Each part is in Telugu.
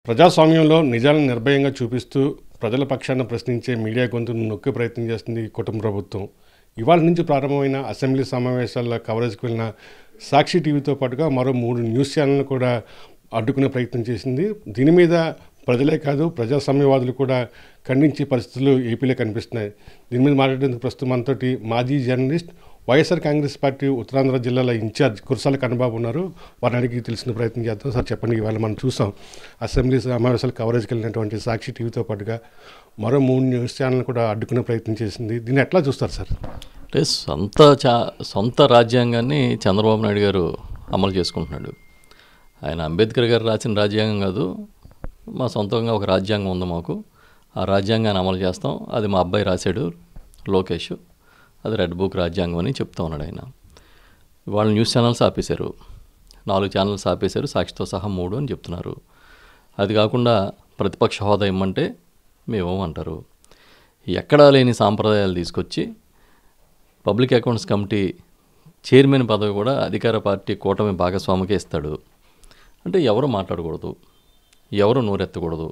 ప్రజాస్వామ్యంలో నిజాలను నిర్భయంగా చూపిస్తూ ప్రజల పక్షాన ప్రశ్నించే మీడియా గొంతును నొక్కే ప్రయత్నం చేస్తుంది ఈ కుటుంబ ప్రభుత్వం. ఇవాళ నుంచి ప్రారంభమైన అసెంబ్లీ సమావేశాల కవరేజ్కి వెళ్ళిన సాక్షి టీవీతో పాటుగా మరో 3 న్యూస్ ఛానళ్లను కూడా అడ్డుకునే ప్రయత్నం చేసింది. దీని మీద ప్రజలే కాదు ప్రజాస్వామ్యవాదులు కూడా ఖండించే పరిస్థితులు ఏపీలో కనిపిస్తున్నాయి. దీని మీద మాట్లాడేందుకు ప్రస్తుతం మనతోటి మాజీ జర్నలిస్ట్, వైఎస్ఆర్ కాంగ్రెస్ పార్టీ ఉత్తరాంధ్ర జిల్లాల ఇన్ఛార్జ్ కురసాల కన్నబాబు ఉన్నారు. వారిని అడిగి తెలిసిన ప్రయత్నం చేద్దాం. సార్ చెప్పండి, ఇవాళ మనం చూసాం అసెంబ్లీ సమావేశాల కవరేజ్కి వెళ్ళినటువంటి సాక్షి టీవీతో పాటుగా మరో 3 న్యూస్ ఛానల్ కూడా అడ్డుకునే ప్రయత్నం చేసింది. దీన్ని ఎట్లా చూస్తారు సార్? అంటే సొంత రాజ్యాంగాన్ని చంద్రబాబు నాయుడు గారు అమలు చేసుకుంటున్నాడు. ఆయన అంబేద్కర్ గారు రాసిన రాజ్యాంగం కాదు, మా సొంతంగా ఒక రాజ్యాంగం ఉంది మాకు. ఆ రాజ్యాంగాన్ని అమలు చేస్తాం. అది మా అబ్బాయి రాశాడు, లోకేష్. అది రెడ్ బుక్ రాజ్యాంగం అని చెప్తా ఉన్నాడు ఆయన. వాళ్ళు న్యూస్ ఛానల్స్ ఆపేశారు, 4 ఛానల్స్ ఆపేశారు, సాక్షితో సహా 3 అని చెప్తున్నారు. అది కాకుండా ప్రతిపక్ష హోదా ఇమ్మంటే మేమేమంటారు. ఎక్కడా లేని సాంప్రదాయాలు తీసుకొచ్చి పబ్లిక్ అకౌంట్స్ కమిటీ చైర్మన్ పదవి కూడా అధికార పార్టీ కూటమి భాగస్వామికే ఇస్తాడు. అంటే ఎవరు మాట్లాడకూడదు, ఎవరు నోరెత్తకూడదు,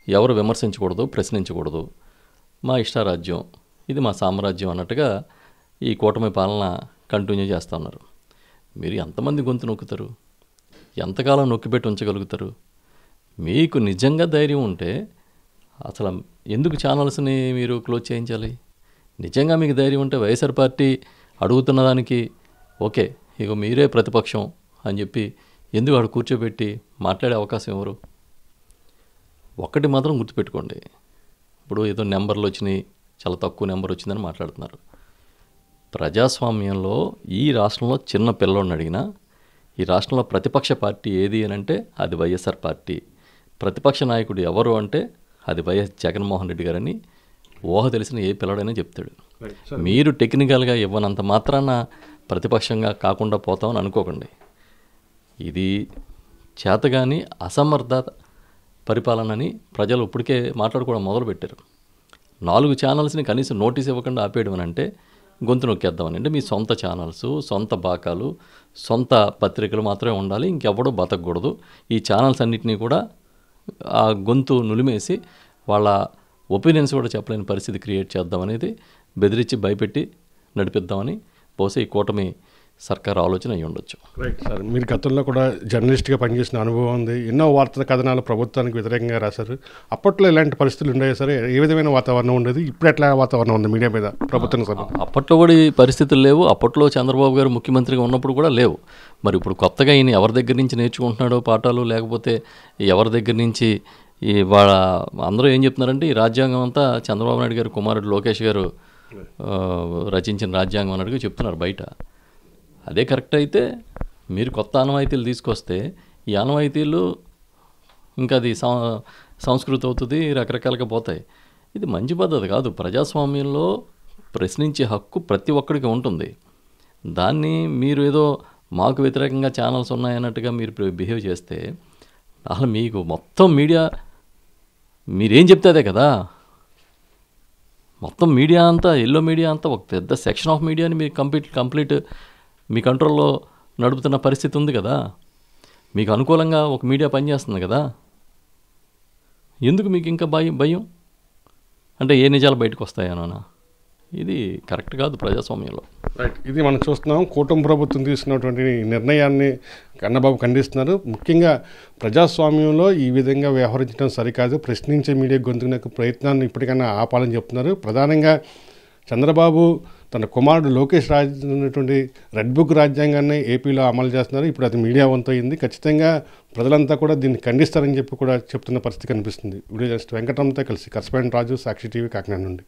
ఎవరు విమర్శించకూడదు, ప్రశ్నించకూడదు. మా ఇష్టారాజ్యం, ఇది మా సామ్రాజ్యం అన్నట్టుగా ఈ కూటమి పాలన కంటిన్యూ చేస్తూ ఉన్నారు. మీరు ఎంతమంది గొంతు నొక్కుతారు? ఎంతకాలం నొక్కిపెట్టి ఉంచగలుగుతారు? మీకు నిజంగా ధైర్యం ఉంటే అసలు ఎందుకు ఛానల్స్ని మీరు క్లోజ్ చేయించాలి? నిజంగా మీకు ధైర్యం ఉంటే వైఎస్ఆర్ పార్టీ అడుగుతున్న దానికి ఓకే, ఇక మీరే ప్రతిపక్షం అని చెప్పి ఎందుకు అక్కడ కూర్చోబెట్టి మాట్లాడే అవకాశం ఎవరు? ఒక్కటి మాత్రం గుర్తుపెట్టుకోండి, ఇప్పుడు ఏదో నెంబర్లు వచ్చినాయి, చాలా తక్కువ నెంబర్ వచ్చిందని మాట్లాడుతున్నారు. ప్రజాస్వామ్యంలో ఈ రాష్ట్రంలో చిన్న పిల్లోడిని అడిగినా ఈ రాష్ట్రంలో ప్రతిపక్ష పార్టీ ఏది అని అంటే అది వైఎస్ఆర్ పార్టీ. ప్రతిపక్ష నాయకుడు ఎవరు అంటే అది వైఎస్ జగన్మోహన్ రెడ్డి గారని ఊహ తెలిసిన ఏ పిల్లడైనా చెప్తాడు. మీరు టెక్నికల్గా ఇవ్వనంత మాత్రాన ప్రతిపక్షంగా కాకుండా పోతామని అనుకోకండి. ఇది చేతగాని అసమర్థ పరిపాలనని ప్రజలు ఇప్పటికే మాట్లాడుకోవడం మొదలుపెట్టారు. 4 ఛానల్స్ని కనీసం నోటీస్ ఇవ్వకుండా ఆపేయడం అని అంటే గొంతు నొక్కేద్దామని. అంటే మీ సొంత ఛానల్స్, సొంత బాకాలు, సొంత పత్రికలు మాత్రమే ఉండాలి, ఇంకెవ్వడూ బతకూడదు. ఈ ఛానల్స్ అన్నింటినీ కూడా ఆ గొంతు నులిమేసి వాళ్ళ ఒపీనియన్స్ కూడా చెప్పలేని పరిస్థితి క్రియేట్ చేద్దామనేది బెదిరించి భయపెట్టి నడిపిద్దామని బహుశా ఈ కూటమి సర్కార్ ఆలోచన అయ్యి ఉండొచ్చు. రైట్ సార్, మీరు గతంలో కూడా జర్నలిస్ట్గా పనిచేసిన అనుభవం ఉంది. ఎన్నో వార్తా కథనాలు ప్రభుత్వానికి వ్యతిరేకంగా రాశారు. అప్పట్లో ఇలాంటి పరిస్థితులు ఉండేవి సరే, ఏ విధమైన వాతావరణం ఉండేది? ఇప్పుడు ఎట్లా వాతావరణం ఉంది మీడియా మీద ప్రభుత్వం? అప్పట్లో కూడా ఈ పరిస్థితులు లేవు. అప్పట్లో చంద్రబాబు గారు ముఖ్యమంత్రిగా ఉన్నప్పుడు కూడా లేవు. మరి ఇప్పుడు కొత్తగా ఈయన ఎవరి దగ్గర నుంచి నేర్చుకుంటున్నాడో పాఠాలు, లేకపోతే ఎవరి దగ్గర నుంచి ఈ వాళ్ళ అందరూ ఏం చెప్తున్నారంటే ఈ రాజ్యాంగం అంతా చంద్రబాబు నాయుడు గారు కుమారుడు లోకేష్ గారు రచించిన రాజ్యాంగం అన్నట్టుగా చెప్తున్నారు బయట. అదే కరెక్ట్ అయితే మీరు కొత్త ఆనవాయితీలు తీసుకొస్తే ఈ ఆనవాయితీలు ఇంకా అది సంస్కృతి అవుతుంది, రకరకాలుగా పోతాయి. ఇది మంచి పద్ధతి కాదు. ప్రజాస్వామ్యంలో ప్రశ్నించే హక్కు ప్రతి ఒక్కడికి ఉంటుంది. దాన్ని మీరు ఏదో మాకు వ్యతిరేకంగా ఛానల్స్ ఉన్నాయన్నట్టుగా మీరు బిహేవ్ చేస్తే అసలు మీకు మొత్తం మీడియా మీరేం చెప్తే అదే కదా. మొత్తం మీడియా అంతా, ఎల్లో మీడియా అంతా ఒక పెద్ద సెక్షన్ ఆఫ్ మీడియాని మీరు కంప్లీట్ మీ కంట్రోల్లో నడుపుతున్న పరిస్థితి ఉంది కదా. మీకు అనుకూలంగా ఒక మీడియా పనిచేస్తుంది కదా. ఎందుకు మీకు ఇంకా భయం అంటే ఏ నిజాలు బయటకు వస్తాయనోనా? ఇది కరెక్ట్ కాదు ప్రజాస్వామ్యంలో. రైట్, ఇది మనం చూస్తున్నాం. కూటమి ప్రభుత్వం తీసుకున్నటువంటి నిర్ణయాన్ని కన్నబాబు ఖండిస్తున్నారు. ముఖ్యంగా ప్రజాస్వామ్యంలో ఈ విధంగా వ్యవహరించడం సరికాదు, ప్రశ్నించే మీడియా గొంతుకు ప్రయత్నాన్ని ఇప్పటికైనా ఆపాలని చెప్తున్నారు. ప్రధానంగా చంద్రబాబు తన కుమారుడు లోకేష్ రాసినటువంటి రెడ్ బుక్ రాజ్యాంగాన్ని ఏపీలో అమలు చేస్తున్నారు. ఇప్పుడు అది మీడియా వంతయింది. ఖచ్చితంగా ప్రజలంతా కూడా దీన్ని ఖండిస్తారని చెప్పి కూడా చెప్తున్న పరిస్థితి కనిపిస్తుంది. వీడియో జర్నలిస్ట్ వెంకటరామ్తో కలిసి కరస్పాండెంట్ రాజు, సాక్షి టీవీ, కాకినాడ నుండి.